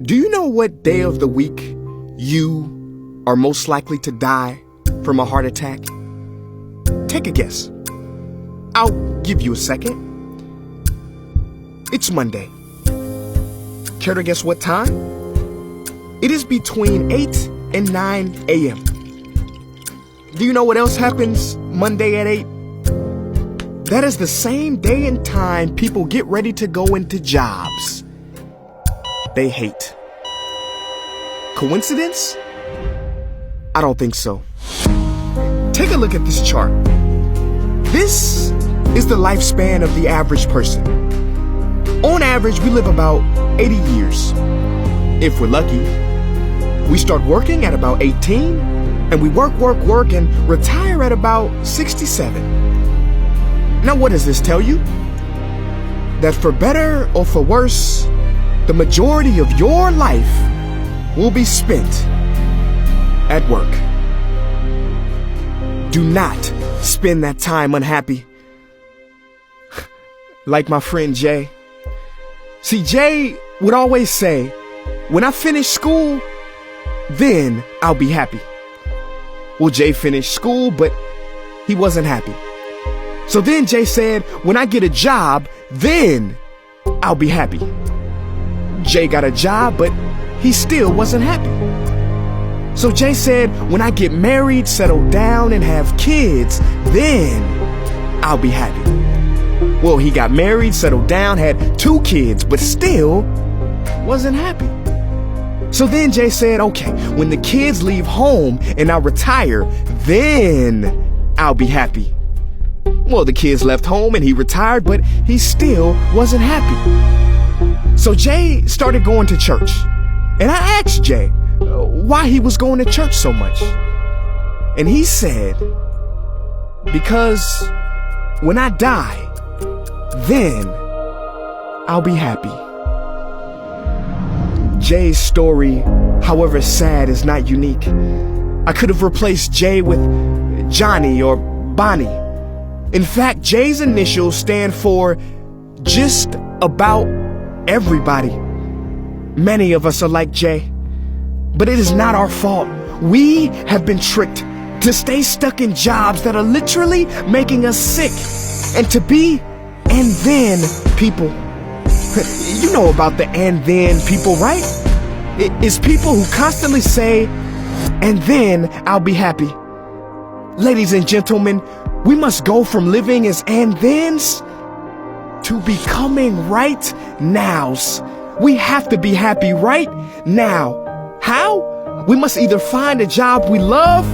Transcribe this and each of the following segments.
Do you know what day of the week you are most likely to die from a heart attack? Take a guess. I'll give you a second. It's Monday. Care to guess what time? It is between 8 and 9 a.m. Do you know what else happens Monday at 8? That is the same day and time people get ready to go into jobs they hate. Coincidence? I don't think so. Take a look at this chart. This is the lifespan of the average person. On average, we live about 80 years. If we're lucky, we start working at about 18, and we work, and retire at about 67. Now, what does this tell you? That for better or for worse, the majority of your life will be spent at work. Do not spend that time unhappy. Like my friend Jay. See, Jay would always say, when I finish school, then I'll be happy. Well, Jay finished school, but he wasn't happy. So then Jay said, when I get a job, then I'll be happy. Jay got a job, but he still wasn't happy. So Jay said, when I get married, settle down, and have kids, then I'll be happy. Well, he got married, settled down, had 2 kids, but still wasn't happy. So then Jay said, okay, when the kids leave home and I retire, then I'll be happy. Well, the kids left home and he retired, but he still wasn't happy. So Jay started going to church. And I asked Jay why he was going to church so much. And he said, because when I die, then I'll be happy. Jay's story, however sad, is not unique. I could have replaced Jay with Johnny or Bonnie. In fact, Jay's initials stand for just about everybody. Many of us are like Jay, but it is not our fault. We have been tricked to stay stuck in jobs that are literally making us sick, and to be and then people. You know about the and then people, right? It's people who constantly say, and then I'll be happy. Ladies and gentlemen, we must go from living as and thens to becoming right nows. We have to be happy right now. How? We must either find a job we love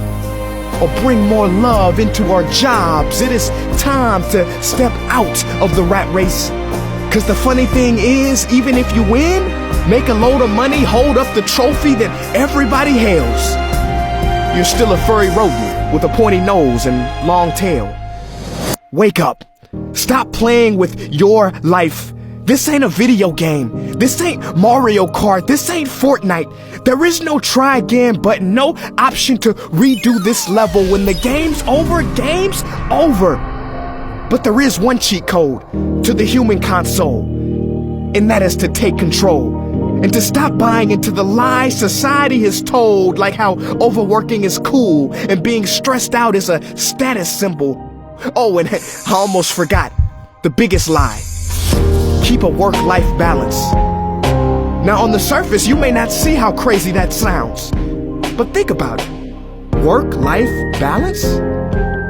or bring more love into our jobs. It is time to step out of the rat race. Cause the funny thing is, even if you win, make a load of money, hold up the trophy that everybody hails, you're still a furry rodent with a pointy nose and long tail. Wake up. Stop playing with your life. This ain't a video game. This ain't Mario Kart. This ain't Fortnite. There is no try again button, no option to redo this level. When the game's over, game's over. But there is one cheat code to the human console, and that is to take control and to stop buying into the lies society has told, like how overworking is cool and being stressed out is a status symbol. Oh, and I almost forgot the biggest lie. Keep a work-life balance. Now, on the surface, you may not see how crazy that sounds, but think about it. Work-life balance?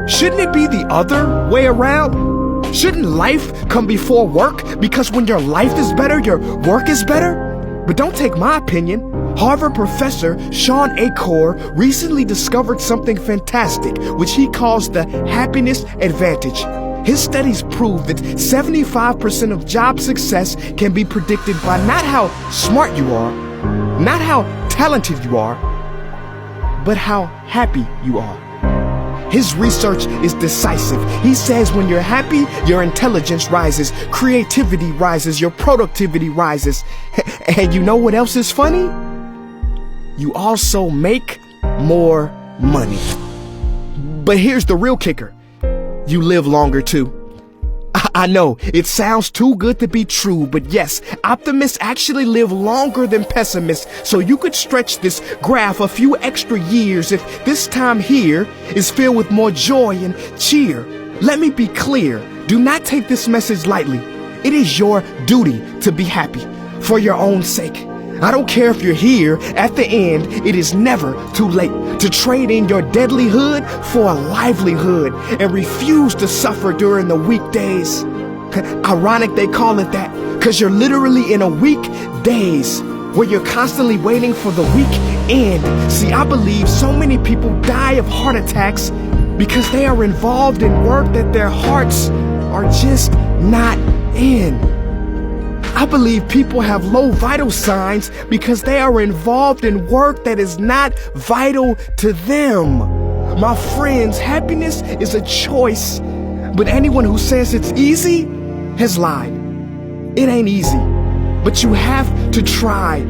Shouldn't it be the other way around? Shouldn't life come before work? Because when your life is better, your work is better? But don't take my opinion. Harvard professor Sean Achor recently discovered something fantastic, which he calls the happiness advantage. His studies prove that 75% of job success can be predicted by not how smart you are, not how talented you are, but how happy you are. His research is decisive. He says when you're happy, your intelligence rises, creativity rises, your productivity rises. And you know what else is funny? You also make more money. But here's the real kicker. You live longer too. I know, it sounds too good to be true, but yes, optimists actually live longer than pessimists, so you could stretch this graph a few extra years if this time here is filled with more joy and cheer. Let me be clear, do not take this message lightly. It is your duty to be happy, for your own sake. I don't care if you're here at the end, it is never too late to trade in your deadlyhood for a livelihood and refuse to suffer during the weekdays. Ironic they call it that, cause you're literally in a weekdays where you're constantly waiting for the weekend. See, I believe so many people die of heart attacks because they are involved in work that their hearts are just not in. I believe people have low vital signs because they are involved in work that is not vital to them. My friends, happiness is a choice, but anyone who says it's easy has lied. It ain't easy, but you have to try.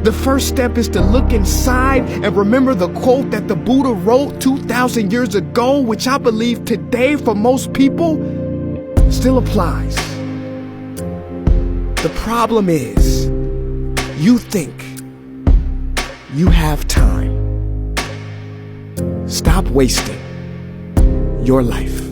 The first step is to look inside and remember the quote that the Buddha wrote 2,000 years ago, which I believe today for most people still applies. The problem is, you think you have time. Stop wasting your life.